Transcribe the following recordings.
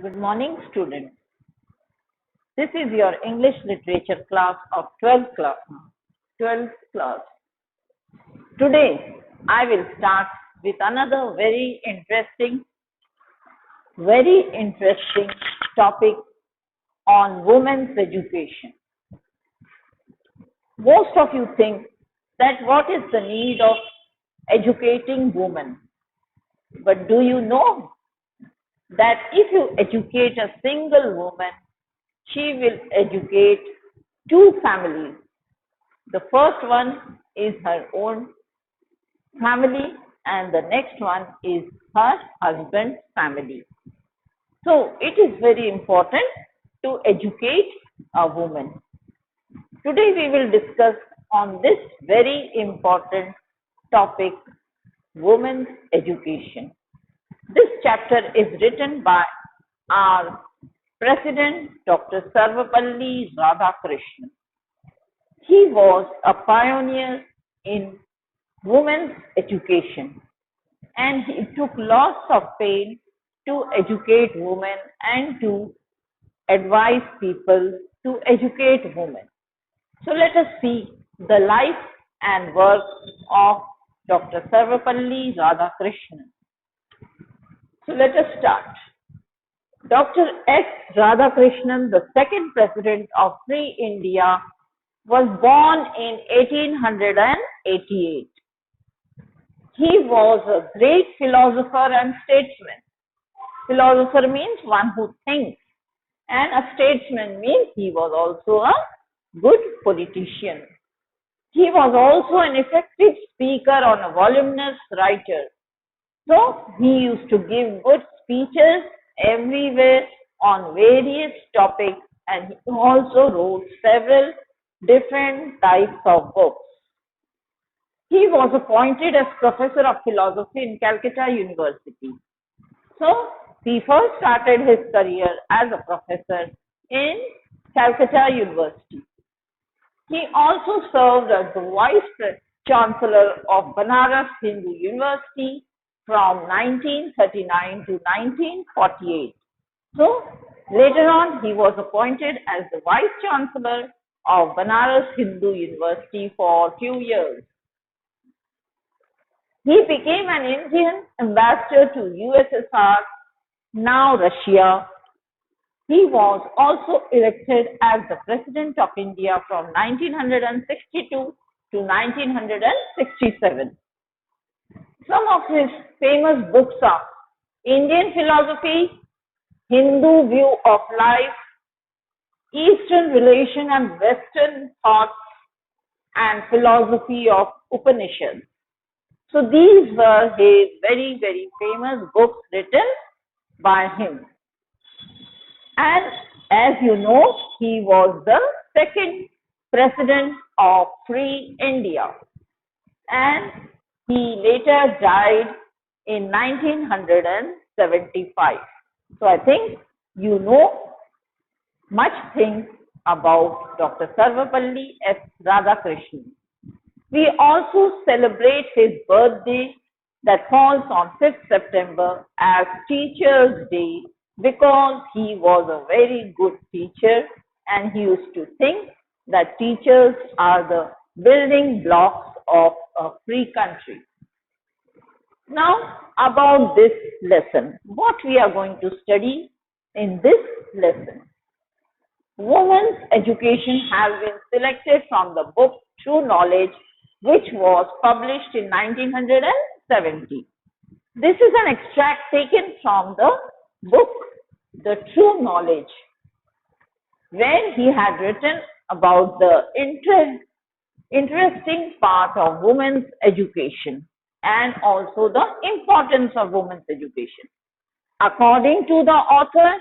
Good morning, students. This is your English literature class of 12th class. 12th class. Today, I will start with another very interesting topic on women's education. Most of you think that what is the need of educating women? But do you know that if you educate a single woman, she will educate two families. The first one is her own family, and the next one is her husband's family. So it is very important to educate a woman. Today we will discuss on this very important topic, women's education. This chapter is written by our President Dr. Sarvapalli Radhakrishnan. He was a pioneer in women's education, and he took lots of pain to educate women and to advise people to educate women. So let us see the life and work of Dr. Sarvapalli Radhakrishnan. So let us start. Dr. S. Radhakrishnan, the second president of Free India, was born in 1888. He was a great philosopher and statesman. Philosopher means one who thinks, and a statesman means he was also a good politician. He was also an effective speaker and a voluminous writer. So he used to give good speeches everywhere on various topics, and he also wrote several different types of books. He was appointed as professor of philosophy in Calcutta University. So he first started his career as a professor in Calcutta University. He also served as the vice chancellor of Banaras Hindu University from 1939 to 1948. So later on, he was appointed as the vice chancellor of Banaras Hindu University for 2 years. He became an Indian ambassador to USSR, now Russia. He was also elected as the President of India from 1962 to 1967. Some of his famous books are Indian Philosophy, Hindu View of Life, Eastern Relation and Western Thoughts, and Philosophy of Upanishads. So these were his very, very famous books written by him. And as you know, he was the second president of Free India. And he later died in 1975. So I think you know much things about Dr. Sarvapalli S. Radhakrishnan. We also celebrate his birthday that falls on 5th September as Teachers' Day because he was a very good teacher, and he used to think that teachers are the building blocks of a free country. Now about this lesson, what we are going to study in this lesson. Women's education has been selected from the book True Knowledge, which was published in 1970. This is an extract taken from the book The True Knowledge, where he had written about the interesting part of women's education and also the importance of women's education. According to the author,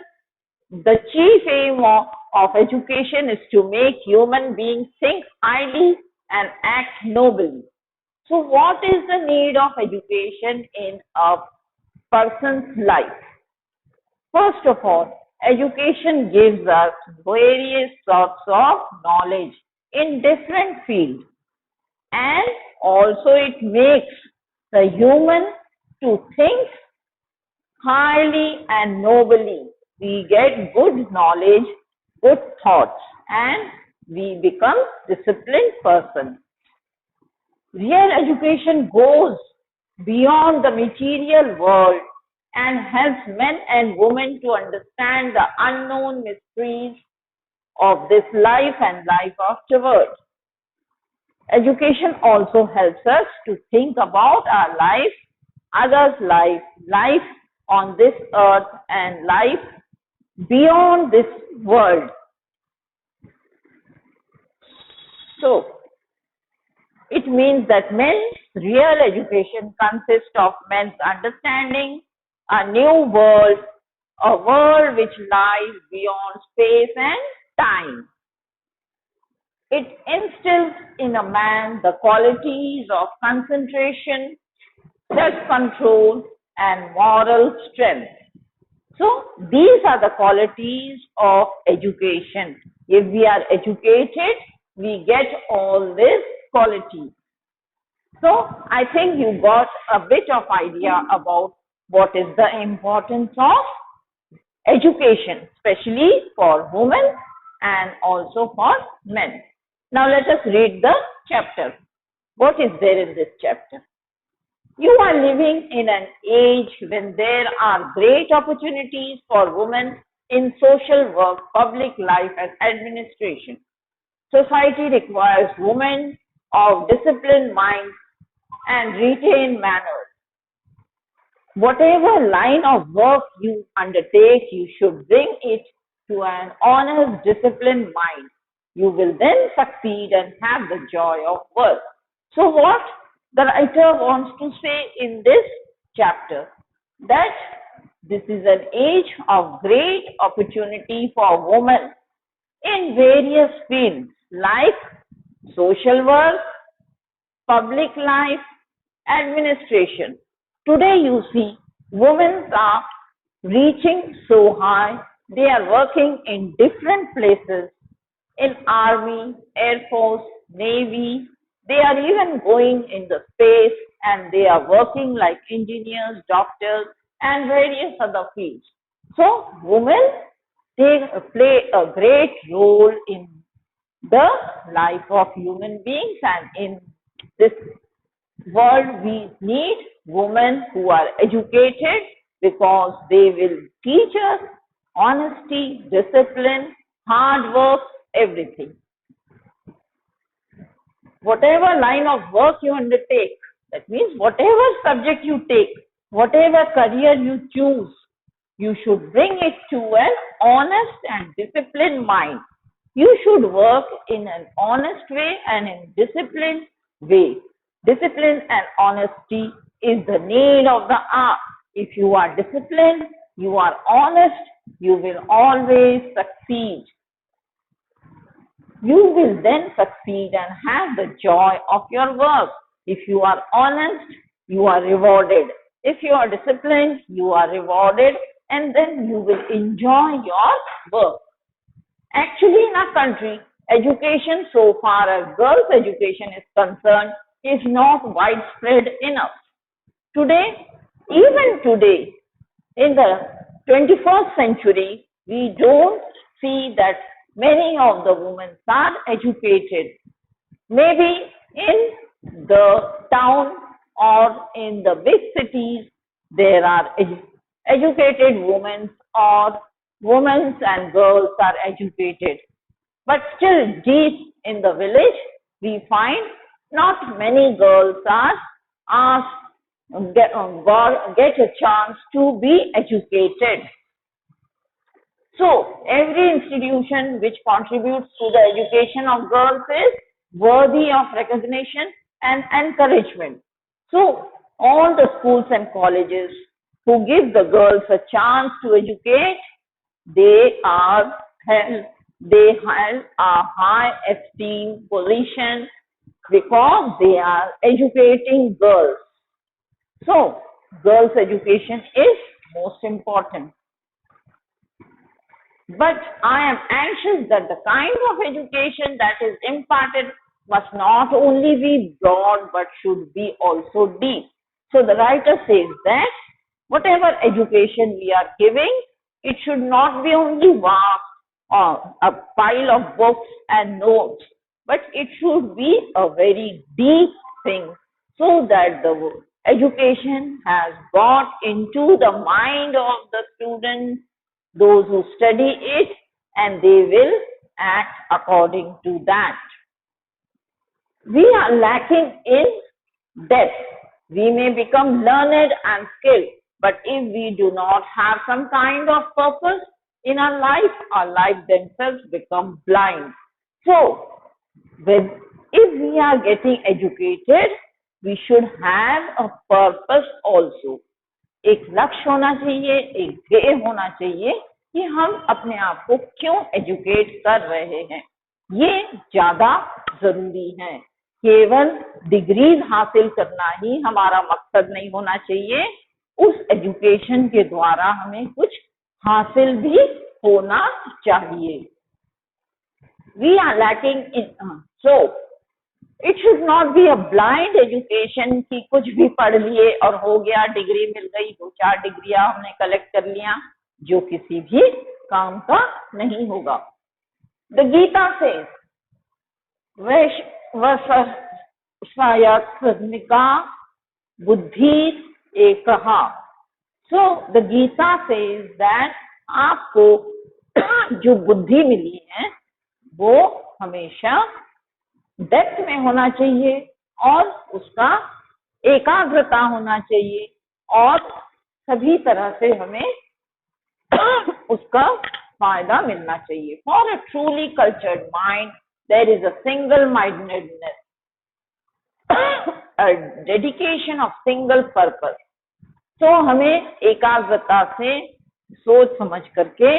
the chief aim of education is to make human beings think highly and act nobly. So what is the need of education in a person's life? First of all, education gives us various sorts of knowledge in different fields, and also it makes the human to think highly and nobly. we get good knowledge, good thoughts, and we become disciplined person. Real education goes beyond the material world and helps men and women to understand the unknown mysteries of this life and life afterward. Education also helps us to think about our life, others' life, life on this earth, and life beyond this world. So, it means that men's real education consists of men's understanding a new world, a world which lies beyond space and time. It instills in a man the qualities of concentration, self-control, and moral strength. So these are the qualities of education. If we are educated, we get all these qualities. So I think you got a bit of idea about what is the importance of education, especially for women and also for men. Now let us read the chapter. What is there in this chapter? You are living in an age when there are great opportunities for women in social work, public life, and administration. Society requires women of disciplined minds and retained manners. Whatever line of work you undertake, you should bring it to an honest, disciplined mind. You will then succeed and have the joy of work. So what the writer wants to say in this chapter, that this is an age of great opportunity for women in various fields like social work, public life, administration. Today you see women are reaching so high, they are working in different places in army, air force, navy. They are even going in the space and they are working like engineers, doctors, and various other fields. So women, they play a great role in the life of human beings, and in this world we need women who are educated because they will teach us honesty, discipline, hard work, everything. Whatever line of work you undertake, that means whatever subject you take, whatever career you choose, you should bring it to an honest and disciplined mind. You should work in an honest way and in disciplined way. Discipline and honesty is the need of the hour. If you are disciplined, you are honest, you will always succeed. You will then succeed and have the joy of your work. If you are honest, you are rewarded. If you are disciplined, you are rewarded, and then you will enjoy your work. Actually, in our country, education so far as girls' education is concerned is not widespread enough. Today, even today, in the 21st century, we don't see that many of the women are educated. Maybe in the town or in the big cities, there are educated women, or women and girls are educated. But still deep in the village, we find not many girls are asked, get a chance to be educated. So every institution which contributes to the education of girls is worthy of recognition and encouragement. So all the schools and colleges who give the girls a chance to educate, they are held, they have a high esteem position because they are educating girls. So girls' education is most important. But I am anxious that the kind of education that is imparted must not only be broad but should be also deep. So the writer says that whatever education we are giving, It should not be only vast or a pile of books and notes, but it should be a very deep thing, so that the education has got into the mind of the students, those who study it, and they will act according to that. We are lacking in depth. We may become learned and skilled, but if we do not have some kind of purpose in our life themselves become blind. So, if we are getting educated, we should have a purpose also. एक लक्ष्य होना चाहिए, एक ध्येय होना चाहिए कि हम अपने आप को क्यों एजुकेट कर रहे हैं। ये ज्यादा जरूरी है। केवल डिग्रीज हासिल करना ही हमारा मकसद नहीं होना चाहिए, उस एजुकेशन के द्वारा हमें कुछ हासिल भी होना चाहिए। We are lacking in so it should not be a blind education कि कुछ भी पढ़ लिए और हो गया, डिग्री मिल गई, 2-4 डिग्रियां हमने कलेक्ट कर लिया, जो किसी भी काम का नहीं होगा। The Gita says, वैश्वायत्मिका बुद्धि एकहा। So the Gita says that आपको जो बुद्धि मिली है वो हमेशा डेप्थ में होना चाहिए और उसका एकाग्रता होना चाहिए और सभी तरह से हमें उसका फायदा मिलना चाहिए। For a truly cultured mind there is a single mindedness, a dedication of single purpose. तो हमें एकाग्रता से सोच समझ करके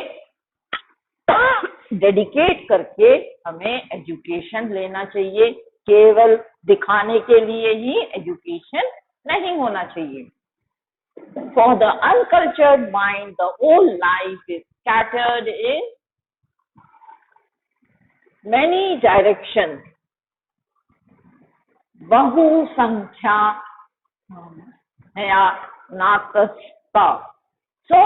डेडिकेट करके हमें एजुकेशन लेना चाहिए। केवल दिखाने के लिए ही एजुकेशन नहीं होना चाहिए। For the uncultured mind the whole life is scattered in many direction, बहुसंख्या नाकस्ता। सो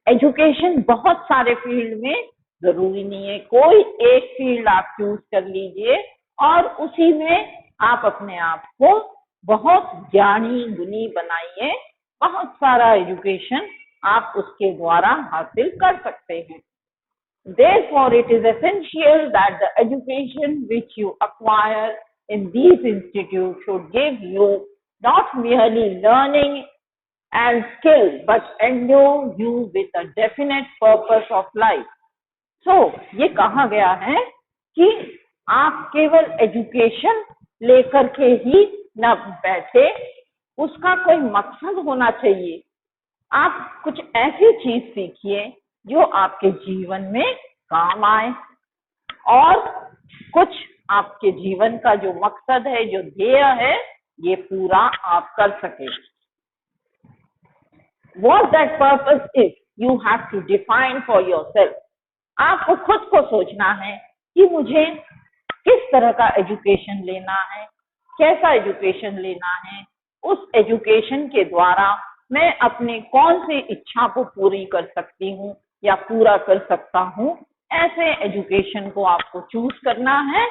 एजुकेशन बहुत सारे फील्ड में जरूरी नहीं है, कोई एक फील्ड आप चूज कर लीजिए और उसी में आप अपने आप को बहुत ज्ञानी गुणी बनाइए। बहुत सारा एजुकेशन आप उसके द्वारा हासिल कर सकते हैं। Therefore, it is essential that the education which you acquire in these institutes should give you not merely learning and skill, but endue you with a definite purpose of life. So, ये कहा गया है कि आप केवल education लेकर के ही न बैठे, उसका कोई मकसद होना चाहिए। आप कुछ ऐसी चीज सीखिए जो आपके जीवन में काम आए और कुछ आपके जीवन का जो मकसद है, जो ध्येय है, ये पूरा आप कर सके। What that purpose is, you have to define for yourself. आपको खुद को सोचना है कि मुझे किस तरह का एजुकेशन लेना है, कैसा एजुकेशन लेना है। उस एजुकेशन के द्वारा मैं अपने कौन सी इच्छा को पूरी कर सकती हूँ या पूरा कर सकता हूँ, ऐसे एजुकेशन को आपको चूज करना है।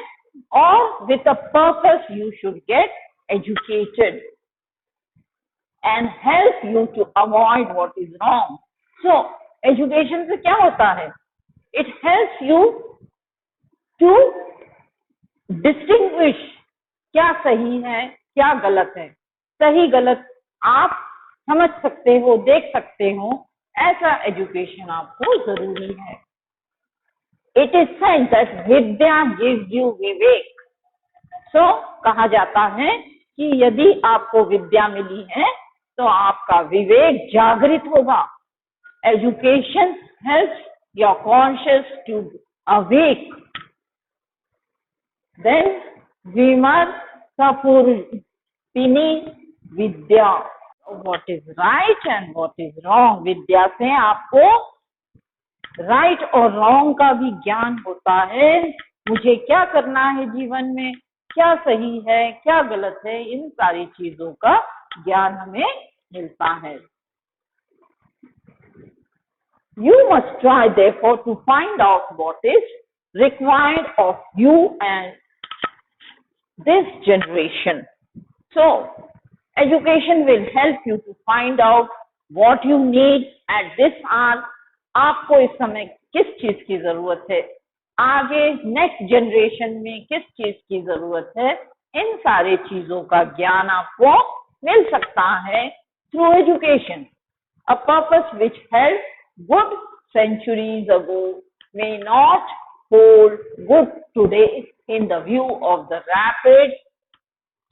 और with a purpose you should get educated and help you to avoid what is wrong. So, education से क्या होता है? It helps you to distinguish क्या सही है, क्या गलत है। सही गलत आप समझ सकते हो, देख सकते हो, ऐसा एजुकेशन आपको जरूरी है। It is said that Vidya gives you Vivek. So, कहा जाता है कि यदि आपको विद्या मिली है तो आपका विवेक जागृत होगा। Education helps your conscious to awake. Then विमर्शपूर्तिनी विद्या, what is right and what is wrong. विद्या से आपको राइट और रॉन्ग का भी ज्ञान होता है। मुझे क्या करना है जीवन में, क्या सही है, क्या गलत है, इन सारी चीजों का ज्ञान हमें मिलता है। You must try therefore to find out what is required of you and this generation. So, education will help you to find out what you need at this hour. आपको इस समय किस चीज की जरूरत है, आगे नेक्स्ट जनरेशन में किस चीज की जरूरत है, इन सारे चीजों का ज्ञान आपको मिल सकता है through education. A purpose which held good centuries ago may not hold good today in the view of the rapid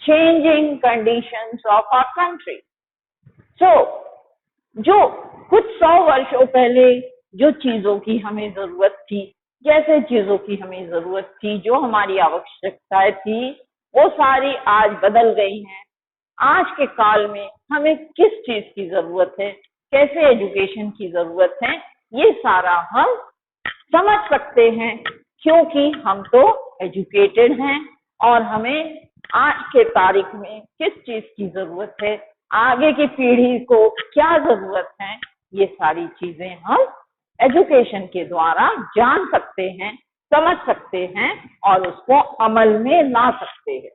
changing conditions of our country. So, जो कुछ 100 वर्षों पहले जो चीजों की हमें जरूरत थी, जैसे चीजों की हमें जरूरत थी, जो हमारी आवश्यकताएं थी, वो सारी आज बदल गई हैं. आज के काल में हमें किस चीज की जरूरत है, कैसे एजुकेशन की जरूरत है, ये सारा हम समझ सकते हैं क्योंकि हम तो एजुकेटेड हैं और हमें आज के तारीख में किस चीज की जरूरत है, आगे की पीढ़ी को क्या जरूरत है, ये सारी चीजें हम एजुकेशन के द्वारा जान सकते हैं, समझ सकते हैं और उसको अमल में ला सकते हैं.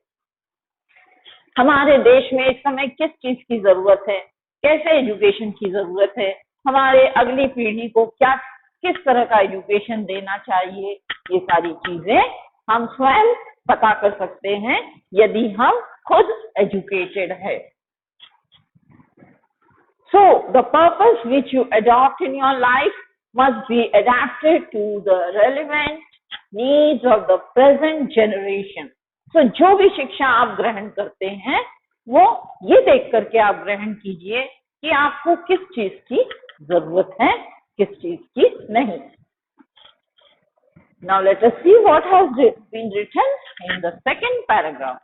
हमारे देश में इस समय किस चीज की जरूरत है, कैसे एजुकेशन की जरूरत है, हमारे अगली पीढ़ी को क्या किस तरह का एजुकेशन देना चाहिए, ये सारी चीजें हम स्वयं पता कर सकते हैं यदि हम खुद एजुकेटेड है. So the purpose which you adopt in your life must be adapted to the relevant needs of the present generation. So जो भी शिक्षा आप ग्रहण करते हैं वो ये देख करके आप ग्रहण कीजिए कि आपको किस चीज की जरूरत है, किस चीज की नहीं. Now let us see what has been written in the second paragraph.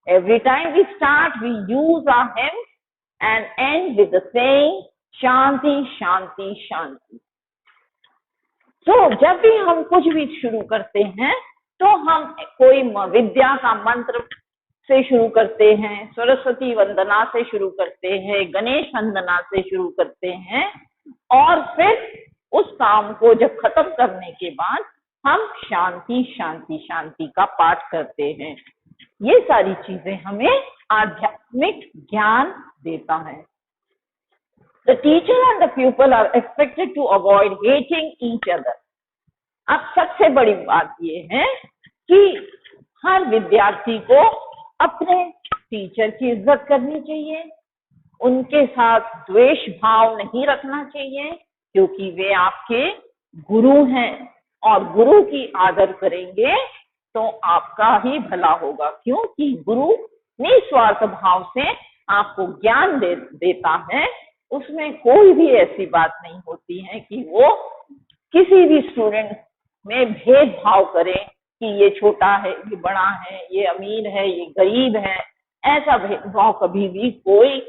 Every time we start, we use our hymns and end with the saying Shanti, Shanti, Shanti. So जब भी हम कुछ भी शुरू करते हैं तो हम कोई विद्या का मंत्र से शुरू करते हैं, सरस्वती वंदना से शुरू करते हैं, गणेश वंदना से शुरू करते हैं और फिर उस काम को जब खत्म करने के बाद हम शांति शांति शांति का पाठ करते हैं. ये सारी चीजें हमें आध्यात्मिक ज्ञान देता है. The teacher and the pupil are expected to avoid hating each other. अब सबसे बड़ी बात ये है कि हर विद्यार्थी को अपने टीचर की इज्जत करनी चाहिए, उनके साथ द्वेष भाव नहीं रखना चाहिए क्योंकि वे आपके गुरु हैं और गुरु की आदर करेंगे तो आपका ही भला होगा क्योंकि गुरु निस्वार्थ भाव से आपको ज्ञान देता है. उसमें कोई भी ऐसी बात नहीं होती है कि वो किसी भी स्टूडेंट में भेदभाव करे कि ये छोटा है, ये बड़ा है, ये अमीर है, ये गरीब है. ऐसा भेदभाव कभी भी कोई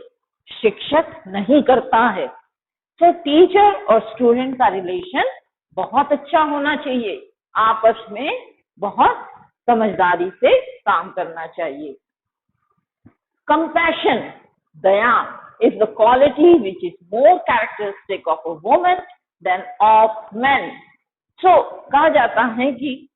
शिक्षक नहीं करता है. तो टीचर और स्टूडेंट का रिलेशन बहुत अच्छा होना चाहिए, आपस में बहुत समझदारी से काम करना चाहिए. Compassion, Daya, is the quality which is more characteristic of a woman than of men. So कहा जाता है कि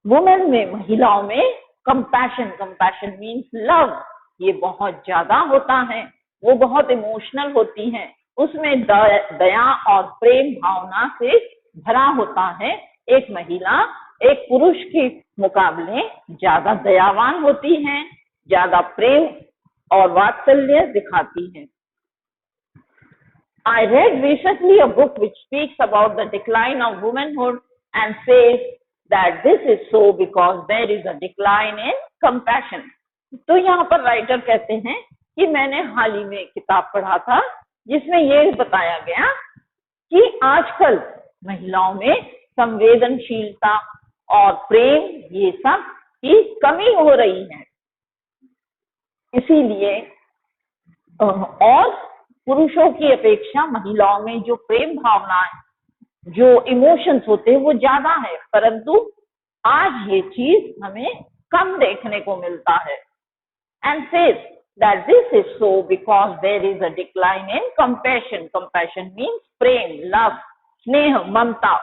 वुमेन में, महिलाओं में compassion means love, ये बहुत ज्यादा होता है, वो बहुत इमोशनल होती हैं, उसमें दया और प्रेम भावना से भरा होता है. एक महिला एक पुरुष के मुकाबले ज्यादा दयावान होती हैं, ज्यादा प्रेम और वात्सल्य दिखाती हैं. I read recently a book which speaks about the decline of womanhood and says that this is so because there is a decline in compassion. तो यहाँ पर राइटर कहते हैं कि मैंने हाल ही में किताब पढ़ा था जिसमें ये बताया गया कि आजकल महिलाओं में संवेदनशीलता और प्रेम ये सब की कमी हो रही है. इसीलिए और पुरुषों की अपेक्षा महिलाओं में जो प्रेम भावनाएं, जो इमोशंस होते हैं वो ज्यादा है, परंतु आज ये चीज हमें कम देखने को मिलता है. And says that this is so because there is a decline in compassion. Compassion means Prem, love. स्नेह, ममता।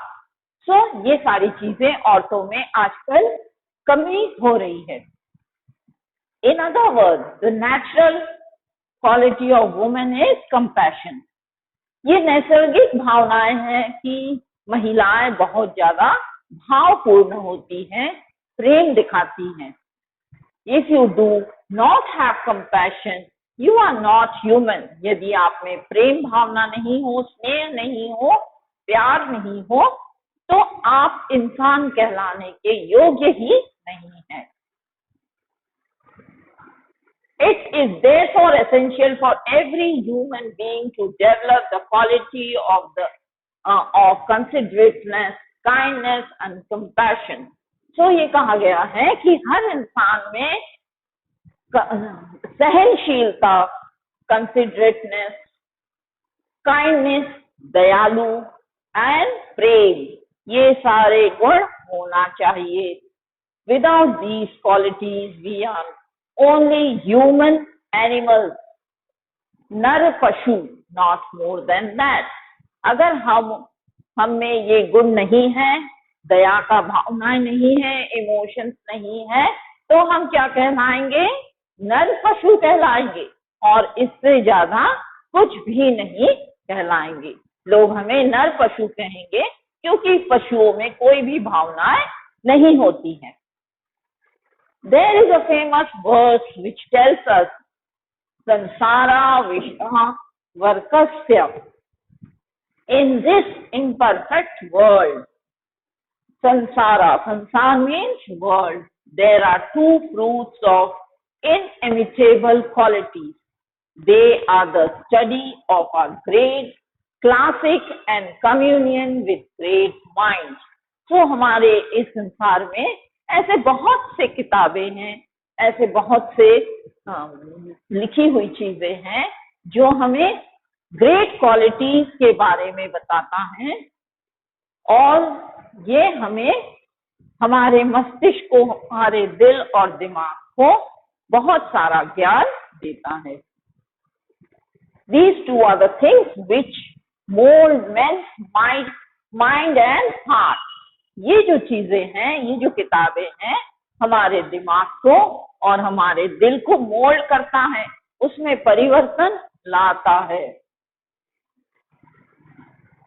सो ये सारी चीजें औरतों में आजकल कमी हो रही है। In other words, the natural quality of women is compassion. ये नैसर्गिक भावनाएं हैं कि महिलाएं बहुत ज्यादा भावपूर्ण होती हैं, प्रेम दिखाती हैं। If you do not have compassion, you are not human. यदि आप में प्रेम भावना नहीं हो, स्नेह नहीं हो, प्यार नहीं हो, तो आप इंसान कहलाने के योग्य ही नहीं हैं। It is therefore essential for every human being to develop the quality of considerateness, kindness and compassion. So ये कहा गया है कि हर इंसान में सहनशीलता, कंसिडरेटनेस, काइंडनेस, दयालु एंड प्रेम, ये सारे गुण होना चाहिए। Without these qualities we are only human animals, नर पशु, नॉट मोर देन दैट। अगर हम में ये गुण नहीं है, दया का भावनाएं नहीं है, इमोशंस नहीं है, तो हम क्या कहलाएंगे? नर पशु कहलाएंगे, और इससे ज्यादा कुछ भी नहीं कहलाएंगे। लोग हमें नर पशु कहेंगे क्योंकि पशुओं में कोई भी भावनाएं नहीं होती हैं। There is a famous verse which tells us sansara vishna varkasya. In this imperfect world, sansara means world, there are two fruits of inimitable qualities. They are the study of a great classic and communion with great minds. So हमारे इस संसार में ऐसे बहुत से किताबें हैं, ऐसे बहुत से लिखी हुई चीजें हैं जो हमें ग्रेट क्वालिटीज के बारे में बताता है, और ये हमें हमारे मस्तिष्क को, हमारे दिल और दिमाग को बहुत सारा ज्ञान देता है। These two are the things which mold men's mind and heart. ये जो चीजें हैं, ये जो किताबें हैं, हमारे दिमाग को और हमारे दिल को मोल्ड करता है, उसमें परिवर्तन लाता है।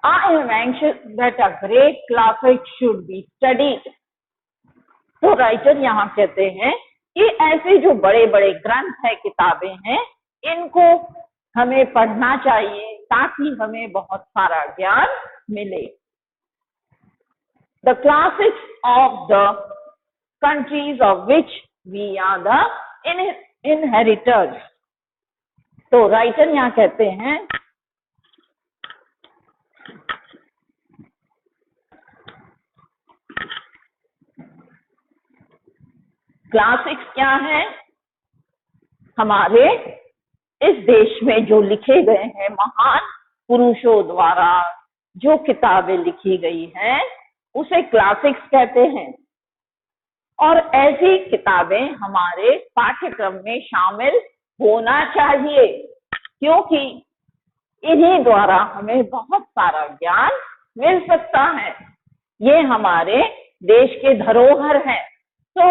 I am anxious that a great classic should be studied. तो राइटर यहाँ कहते हैं कि ऐसे जो बड़े बड़े ग्रंथ है, किताबें हैं, इनको हमें पढ़ना चाहिए ताकि हमें बहुत सारा ज्ञान मिले। The classics of the countries of which we are the inheritors. तो राइटर यहाँ कहते हैं क्लासिक्स क्या है? हमारे इस देश में जो लिखे गए हैं महान पुरुषों द्वारा जो किताबें लिखी गई हैं, उसे क्लासिक्स कहते हैं। और ऐसी किताबें हमारे पाठ्यक्रम में शामिल होना चाहिए, क्योंकि इन्हीं द्वारा हमें बहुत सारा ज्ञान मिल सकता है। ये हमारे देश के धरोहर हैं, तो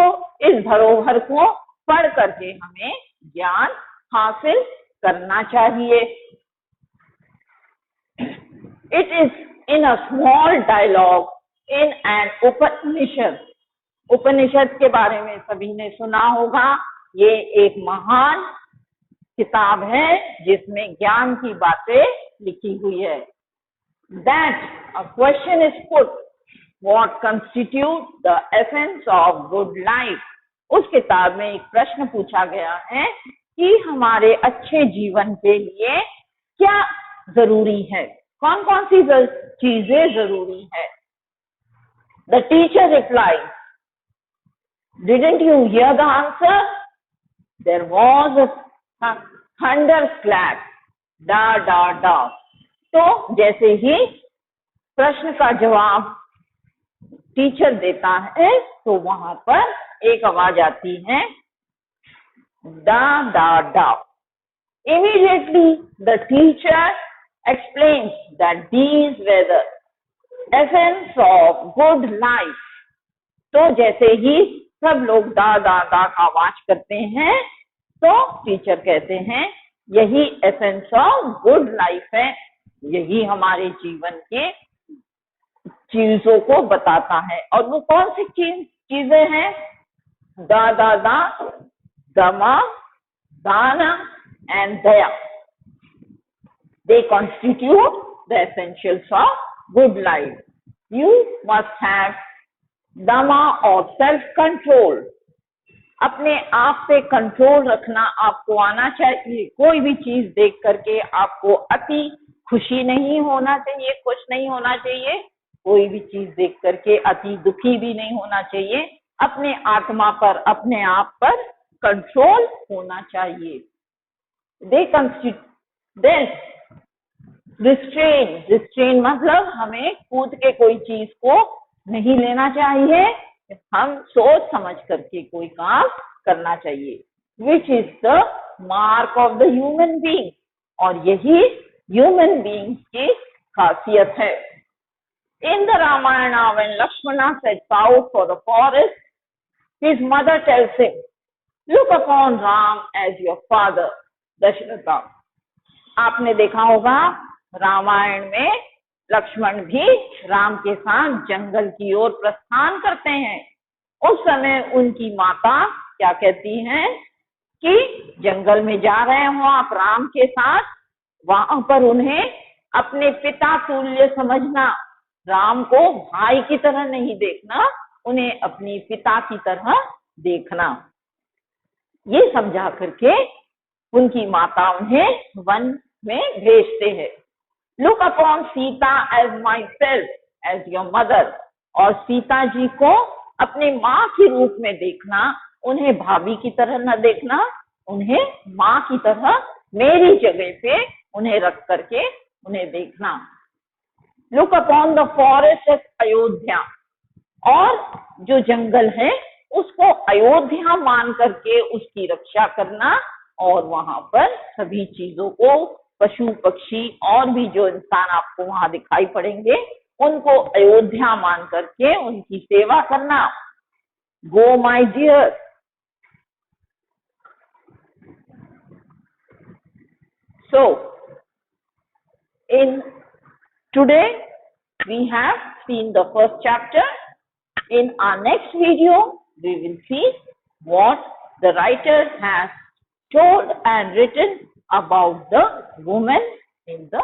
इस धरोहर को पढ़ करके हमें ज्ञान हासिल करना चाहिए। It is in a small dialogue in an Upanishad. उपनिषद के बारे में सभी ने सुना होगा। ये एक महान किताब है जिसमें ज्ञान की बातें लिखी हुई है। That a question is put, what constitutes the essence of good life? उस किताब में एक प्रश्न पूछा गया है कि हमारे अच्छे जीवन के लिए क्या जरूरी है, कौन कौन सी चीजें जरूरी है। The teacher replied, didn't you hear the answer? There was a thunderclap, da da da. तो जैसे ही प्रश्न का जवाब टीचर देता है तो वहां पर एक आवाज आती है, da da da. Immediately the teacher explains that these were the essence of good life. तो जैसे ही सब लोग दा दा दा का आवाज करते हैं तो टीचर कहते हैं यही एसेंस ऑफ गुड लाइफ है, यही हमारे जीवन के चीजों को बताता है। और वो कौन सी चीजें हैं? दा दा दा, दमा, दाना and Daya. They constitute the essentials of good life. You must have dama or self-control. अपने आप पे कंट्रोल रखना आपको आना चाहिए। कोई भी चीज देख करके आपको अति खुशी नहीं होना चाहिए, खुश नहीं होना चाहिए। कोई भी चीज देख करके अति दुखी भी नहीं होना चाहिए। अपने आत्मा पर, अपने आप पर कंट्रोल होना चाहिए। They constitute this रिस्ट्रेन मतलब हमें कूद के कोई चीज को नहीं लेना चाहिए, हम सोच समझ करके कोई काम करना चाहिए। Which is the mark of the human being, और यही ह्यूमन बीइंग की खासियत है। In the Ramayana when Lakshman sets out for the forest, his mother tells him, look upon Ram as your father Dasharath. आपने देखा होगा रामायण में लक्ष्मण भी राम के साथ जंगल की ओर प्रस्थान करते हैं। उस समय उनकी माता क्या कहती हैं कि जंगल में जा रहे हो आप राम के साथ, वहां पर उन्हें अपने पिता तुल्य समझना, राम को भाई की तरह नहीं देखना, उन्हें अपनी पिता की तरह देखना। ये समझा करके उनकी माता उन्हें वन में भेजते हैं। Look upon Sita as myself as your mother, और सीता जी को अपने माँ के रूप में देखना, उन्हें भाभी की तरह न देखना, उन्हें माँ की तरह मेरी जगह पे उन्हें रख करके उन्हें देखना। Look upon the forest of Ayodhya, और जो जंगल है उसको अयोध्या मान करके उसकी रक्षा करना, और वहां पर सभी चीजों को, पशु पक्षी और भी जो इंसान आपको वहां दिखाई पड़ेंगे, उनको अयोध्या मान करके उनकी सेवा करना। Go my dear. So in today we have seen the first chapter. In our next video we will see what the writer has told and written about the woman in the